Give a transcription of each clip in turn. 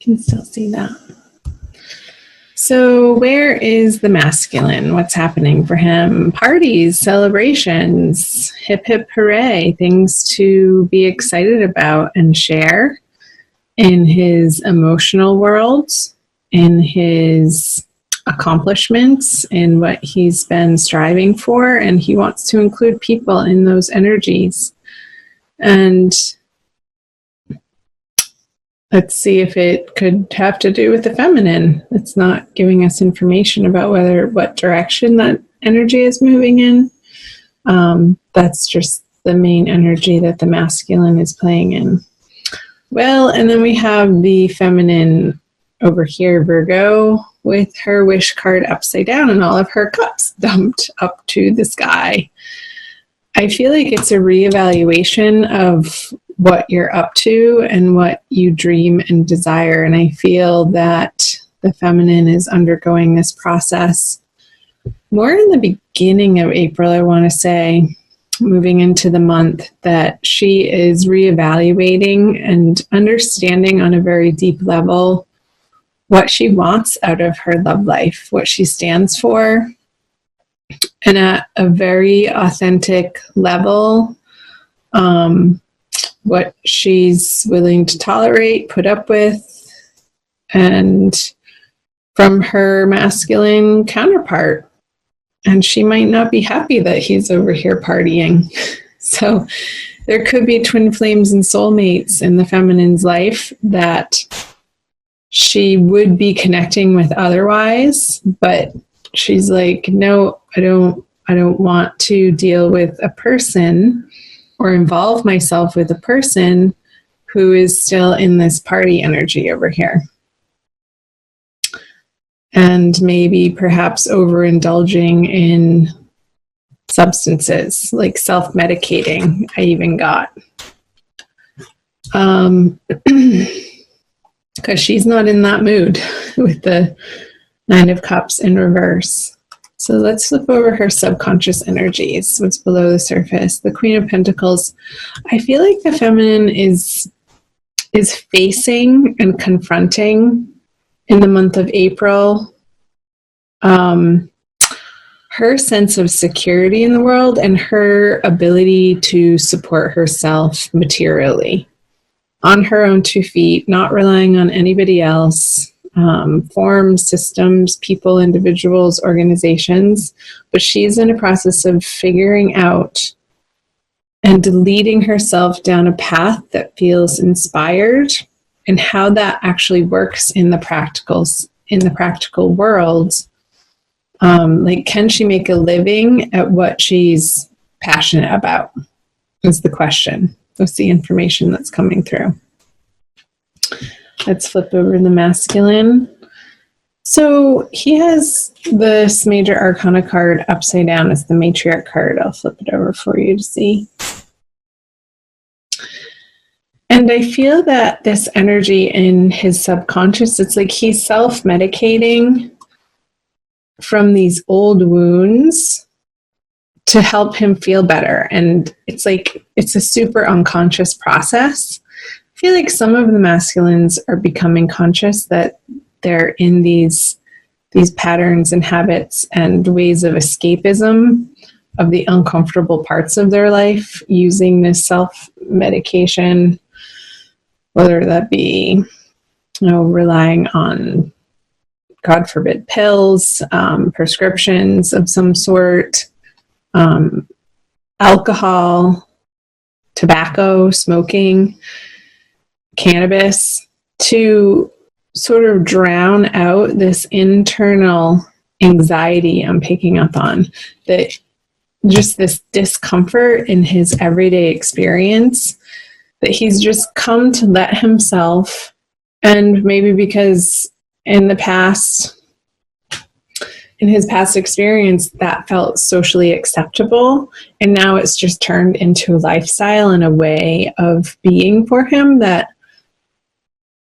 Can still see that. So where is the masculine? What's happening for him? Parties, celebrations, hip hip hooray, things to be excited about and share in his emotional world, in his accomplishments, in what he's been striving for, and he wants to include people in those energies. And let's see if it could have to do with the feminine. It's not giving us information about what direction that energy is moving in. That's just the main energy that the masculine is playing in. Well, and then we have the feminine over here, Virgo, with her wish card upside down and all of her cups dumped up to the sky. I feel like it's a reevaluation of what you're up to and what you dream and desire. And I feel that the feminine is undergoing this process more in the beginning of April, I want to say, moving into the month, that she is reevaluating and understanding on a very deep level what she wants out of her love life, what she stands for, and at a very authentic level, what she's willing to tolerate, put up with, and from her masculine counterpart. And she might not be happy that he's over here partying. So there could be twin flames and soulmates in the feminine's life that she would be connecting with otherwise, but she's like, no, I don't want to deal with a person or involve myself with a person who is still in this party energy over here. And maybe perhaps overindulging in substances, like self-medicating, I even got. Because she's not in that mood with the Nine of Cups in reverse. So let's flip over her subconscious energies, what's below the surface. The Queen of Pentacles. I feel like the feminine is facing and confronting in the month of April her sense of security in the world and her ability to support herself materially on her own 2 feet, not relying on anybody else. Forms, systems, people, individuals, organizations, but she's in a process of figuring out and leading herself down a path that feels inspired, and how that actually works in the practical world. Like, can she make a living at what she's passionate about is the question. That's the information that's coming through. Let's flip over the masculine. So he has this major arcana card upside down as the matriarch card. I'll flip it over for you to see. And I feel that this energy in his subconscious, it's like he's self-medicating from these old wounds to help him feel better. And it's like, it's a super unconscious process. I feel like some of the masculines are becoming conscious that they're in these patterns and habits and ways of escapism of the uncomfortable parts of their life, using this self-medication, whether that be, relying on, God forbid, pills, prescriptions of some sort, alcohol, tobacco, smoking, cannabis, to sort of drown out this internal anxiety I'm picking up on, that just this discomfort in his everyday experience, that he's just come to let himself, and maybe because in his past experience, that felt socially acceptable. And now it's just turned into a lifestyle and a way of being for him that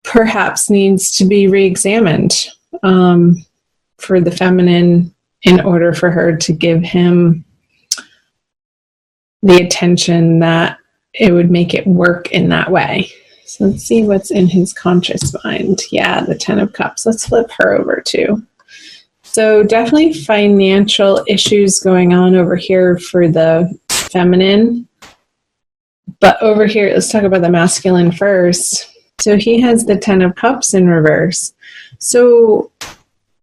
perhaps needs to be re-examined for the feminine, in order for her to give him the attention that it would make it work in that way. So let's see what's in his conscious mind. Yeah, the 10 of Cups. Let's flip her over too. So definitely financial issues going on over here for the feminine. But over here, let's talk about the masculine first. So he has the 10 of Cups in reverse. So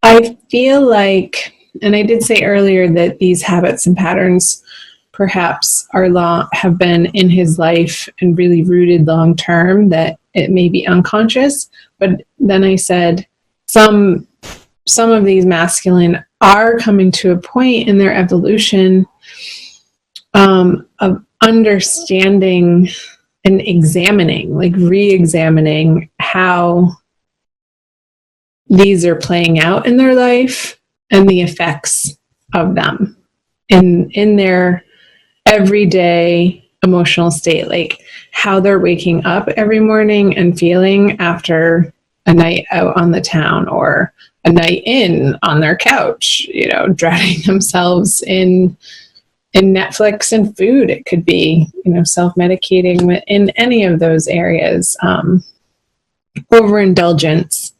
I feel like, and I did say earlier that these habits and patterns perhaps have been in his life and really rooted long term, that it may be unconscious. But then I said some of these masculine are coming to a point in their evolution of understanding and examining, like re-examining how these are playing out in their life and the effects of them in their everyday emotional state, like how they're waking up every morning and feeling after a night out on the town or a night in on their couch, drowning themselves in Netflix and food. It could be, self-medicating in any of those areas, overindulgence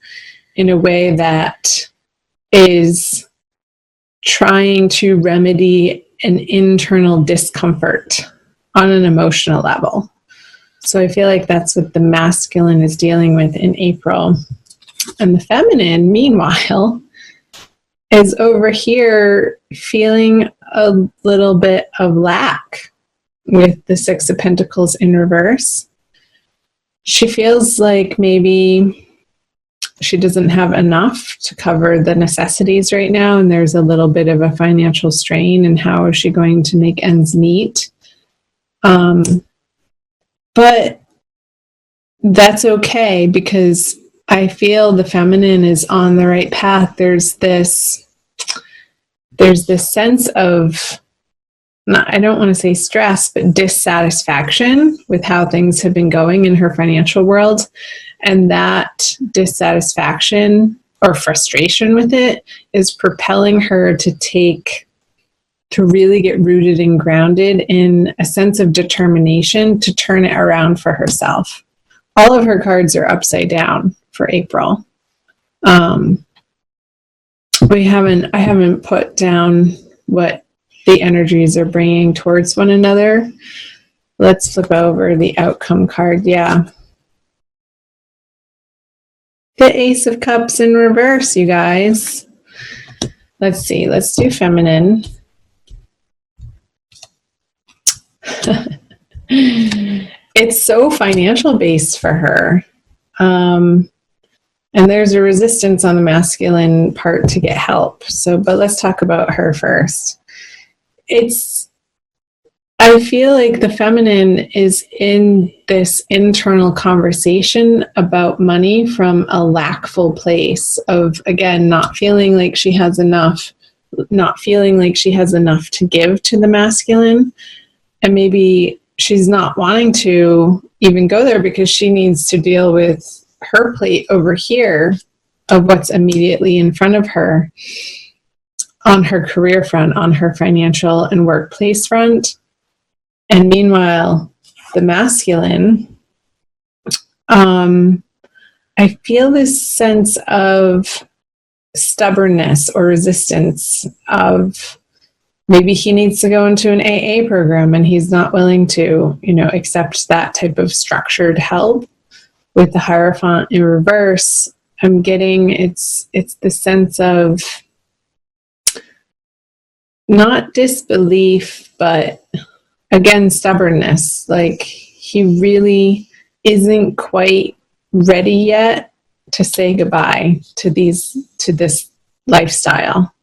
in a way that is trying to remedy an internal discomfort on an emotional level. So I feel like that's what the masculine is dealing with in April. And the feminine, meanwhile, is over here feeling a little bit of lack with the 6 of Pentacles in reverse. She feels like maybe she doesn't have enough to cover the necessities right now, and there's a little bit of a financial strain, and how is she going to make ends meet? But that's okay, because I feel the feminine is on the right path. There's this sense of, I don't want to say stress, but dissatisfaction with how things have been going in her financial world. And that dissatisfaction or frustration with it is propelling her to really get rooted and grounded in a sense of determination to turn it around for herself. All of her cards are upside down for April. I haven't put down what the energies are bringing towards one another. Let's flip over the outcome card. Yeah. The Ace of Cups in reverse, you guys. Let's see. Let's do feminine. It's so financial based for her. And there's a resistance on the masculine part to get help. But let's talk about her first. I feel like the feminine is in this internal conversation about money from a lackful place of, again, not feeling like she has enough to give to the masculine. And maybe she's not wanting to even go there because she needs to deal with her plate over here of what's immediately in front of her on her career front, on her financial and workplace front. And meanwhile, the masculine, I feel this sense of stubbornness or resistance of maybe he needs to go into an AA program and he's not willing to, accept that type of structured help. With the Hierophant in reverse, I'm getting it's the sense of not disbelief, but again, stubbornness. Like he really isn't quite ready yet to say goodbye to this lifestyle.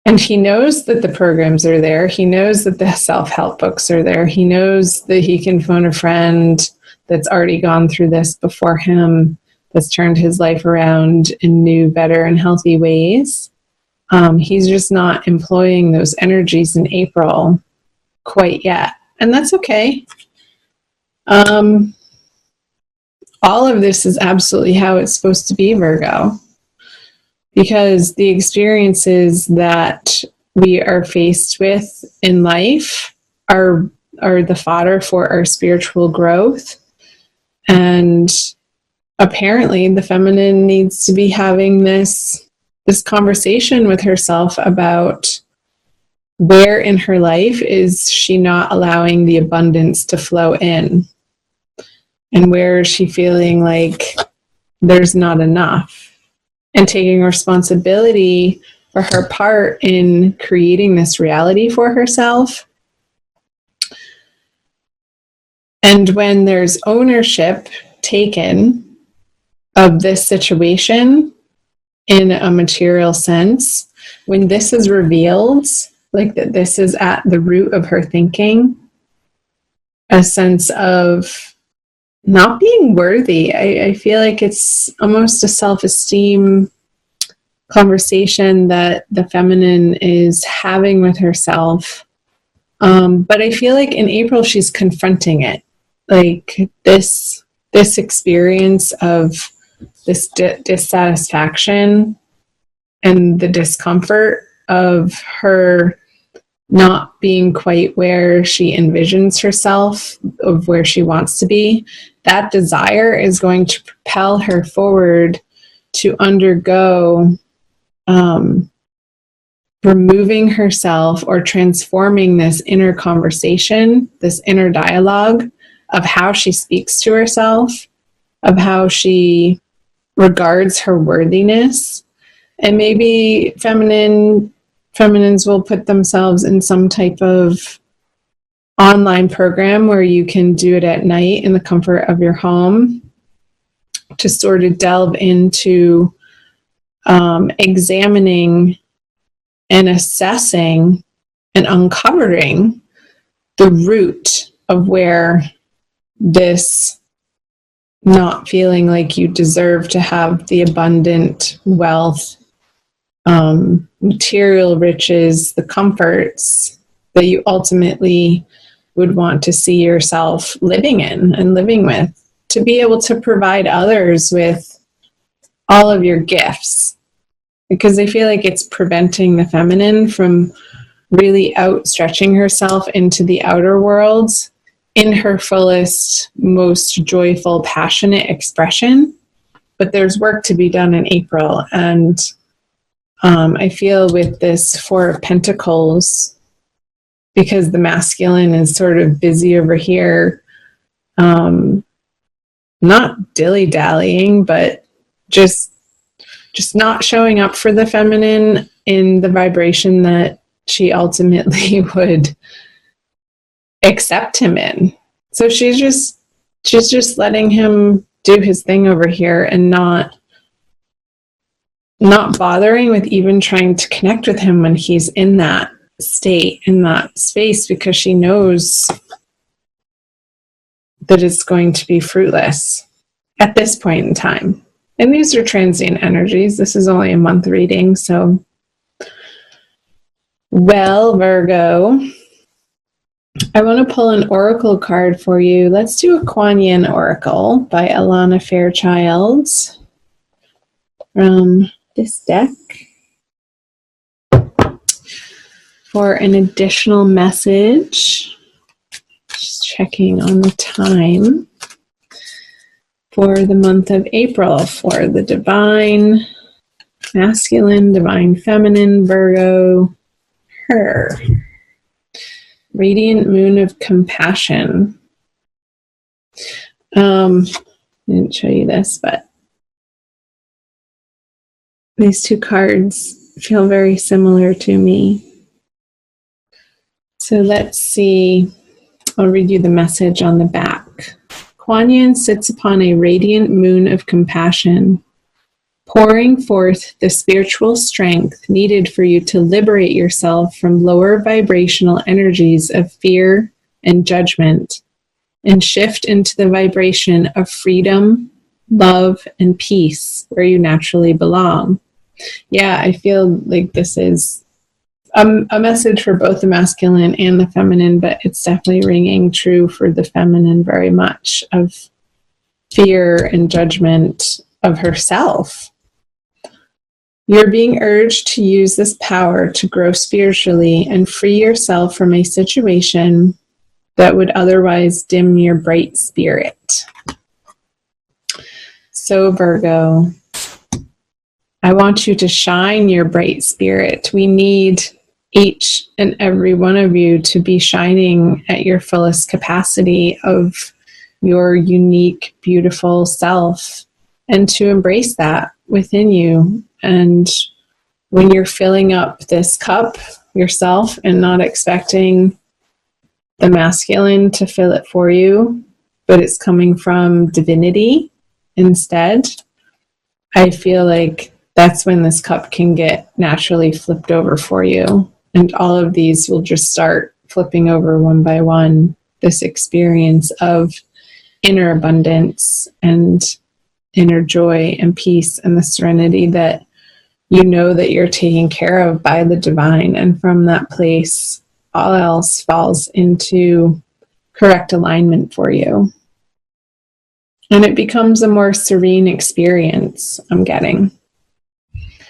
And he knows that the programs are there. He knows that the self-help books are there. He knows that he can phone a friend that's already gone through this before him, that's turned his life around in new, better, and healthy ways. He's just not employing those energies in April quite yet. And that's okay. All of this is absolutely how it's supposed to be, Virgo. Because the experiences that we are faced with in life are the fodder for our spiritual growth. And apparently the feminine needs to be having this conversation with herself about where in her life is she not allowing the abundance to flow in, and where is she feeling like there's not enough, and taking responsibility for her part in creating this reality for herself. And when there's ownership taken of this situation in a material sense, when this is revealed, like that this is at the root of her thinking, a sense of not being worthy. I feel like it's almost a self-esteem conversation that the feminine is having with herself. But I feel like in April, she's confronting it. Like this experience of this dissatisfaction and the discomfort of her not being quite where she envisions herself, of where she wants to be, that desire is going to propel her forward to undergo removing herself or transforming this inner conversation, this inner dialogue of how she speaks to herself, of how she regards her worthiness. And maybe feminines will put themselves in some type of online program where you can do it at night in the comfort of your home to sort of delve into examining and assessing and uncovering the root of where this not feeling like you deserve to have the abundant wealth, material riches, the comforts that you ultimately would want to see yourself living in and living with, to be able to provide others with all of your gifts. Because I feel like it's preventing the feminine from really outstretching herself into the outer worlds in her fullest, most joyful, passionate expression. But there's work to be done in April. And I feel with this Four of Pentacles, because the masculine is sort of busy over here, not dilly-dallying, but just not showing up for the feminine in the vibration that she ultimately would accept him in. So she's just letting him do his thing over here and not bothering with even trying to connect with him when he's in that state, in that space, because she knows that it's going to be fruitless at this point in time. And these are transient energies. This is only a month reading, so. Well, Virgo, I want to pull an oracle card for you. Let's do a Kuan Yin oracle by Alana Fairchild from this deck for an additional message. Just checking on the time for the month of April for the divine masculine, divine feminine, Virgo, her. Radiant moon of compassion. I didn't show you this, but these two cards feel very similar to me. So let's see. I'll read you the message on the back. Kuan Yin sits upon a radiant moon of compassion, pouring forth the spiritual strength needed for you to liberate yourself from lower vibrational energies of fear and judgment, and shift into the vibration of freedom, love, and peace where you naturally belong. Yeah, I feel like this is a message for both the masculine and the feminine, but it's definitely ringing true for the feminine very much, of fear and judgment of herself. You're being urged to use this power to grow spiritually and free yourself from a situation that would otherwise dim your bright spirit. So, Virgo, I want you to shine your bright spirit. We need each and every one of you to be shining at your fullest capacity of your unique, beautiful self, and to embrace that within you. And when you're filling up this cup yourself and not expecting the masculine to fill it for you, but it's coming from divinity instead, I feel like that's when this cup can get naturally flipped over for you. And all of these will just start flipping over one by one. This experience of inner abundance and inner joy and peace and the serenity that you know that you're taken care of by the divine. And from that place, all else falls into correct alignment for you. And it becomes a more serene experience, I'm getting.